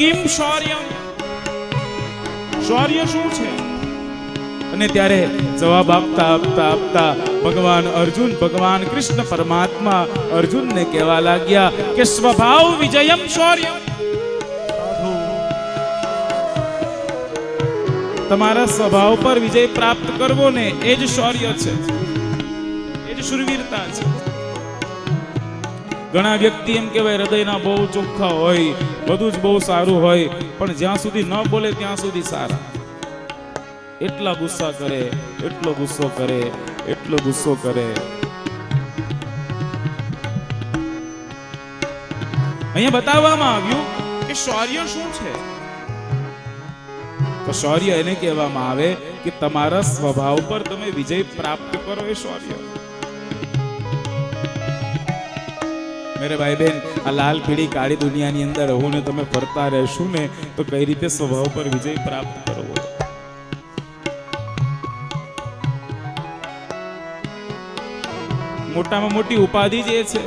Kim શૌર્યમ, શૌર્ય શું છે? અને ત્યારે જવાબ આપતા આપતા આપતા ભગવાન અર્જુન, ભગવાન કૃષ્ણ પરમાત્મા અર્જુનને કહેવા લાગ્યા કે સ્વભાવ વિજયમ શૌર્યમ, તમારા સ્વભાવ પર વિજય પ્રાપ્ત કરવો ને એ જ શૌર્ય છે, એ જ શૂરવીરતા છે. ઘણા વ્યક્તિ એમ કહેવાય હૃદયના બહુ ચોખ્ખા હોય, બધું જ બહુ સારું હોય, પણ જ્યાં સુધી ન બોલે ત્યાં સુધી સારા. એટલા ગુસ્સા કરે, એટલો ગુસ્સો કરે, એટલો ગુસ્સો કરે. અહીંયા બતાવવામાં આવ્યું કે શૌર્ય શું છે. તો શૌર્ય એને કહેવામાં આવે કે તમારા સ્વભાવ પર તમે વિજય પ્રાપ્ત કરો, એ શૌર્ય. મેરે ભાઈ બહેન, આ લાલ પીળી કાળી દુનિયાની અંદર હું ને તમે ફરતા રહેશું ને તો કઈ રીતે સ્વભાવ પર વિજય પ્રાપ્ત કરવો? મોટામાં મોટી ઉપાધિ જે છે,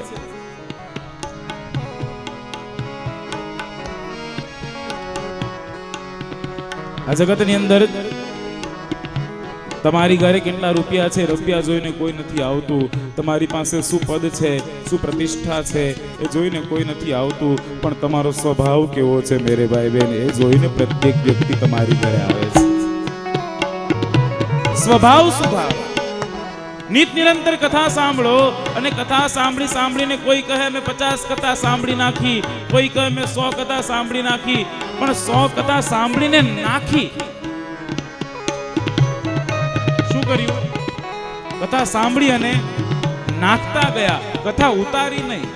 આ જગતની અંદર તમારી ઘરે કેટલા રૂપિયા છે, રૂપિયા જોઈને કોઈ નથી આવતું. તમારી પાસે શું પદ છે, શું પ્રતિષ્ઠા છે, એ જોઈને કોઈ નથી આવતું. પણ તમારો સ્વભાવ કેવો છે મેરે ભાઈ બહેન, એ જોઈને પ્રત્યેક વ્યક્તિ તમારી ઘરે આવે છે. સ્વભાવ સ્વભાવ. નિત નિરંતર કથા સાંભળો, અને કથા સાંભળી સાંભળીને કોઈ કહે મેં 50 કથા સાંભળી નાખી, કોઈ કહે મેં 100 કથા સાંભળી નાખી. પણ 100 કથા સાંભળીને નાખી, શું કર્યું? કથા સાંભળી અને નાખતા ગયા, કથા ઉતારી નહીં.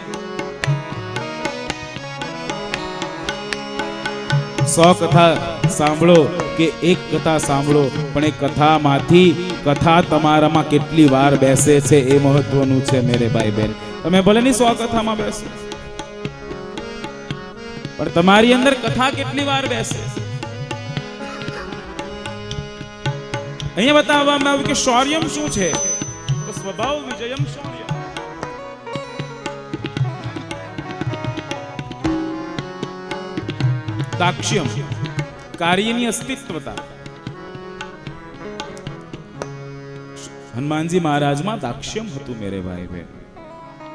100 કથા સાંભળો કે એક કથા સાંભળો, પણ એ કથામાંથી કથા તમારામાં કેટલી વાર બેસે છે એ મહત્વનું છે મેરે ભાઈ બહેન. તમે ભલે ની 100 કથામાં બેસો, પણ તમારી અંદર કથા કેટલી વાર બેસે. અહીંયા બતાવવામાં આવ્યું કે શૌર્યમ શું છે? તો સ્વભાવ વિજયમ શૌર્ય. દાક્ષ્યમ, કાર્યની અસ્તિત્વતા. હનુમાનજી મહારાજમાં દાક્ષ્યમ હતું મેરે ભાઈ બહેન.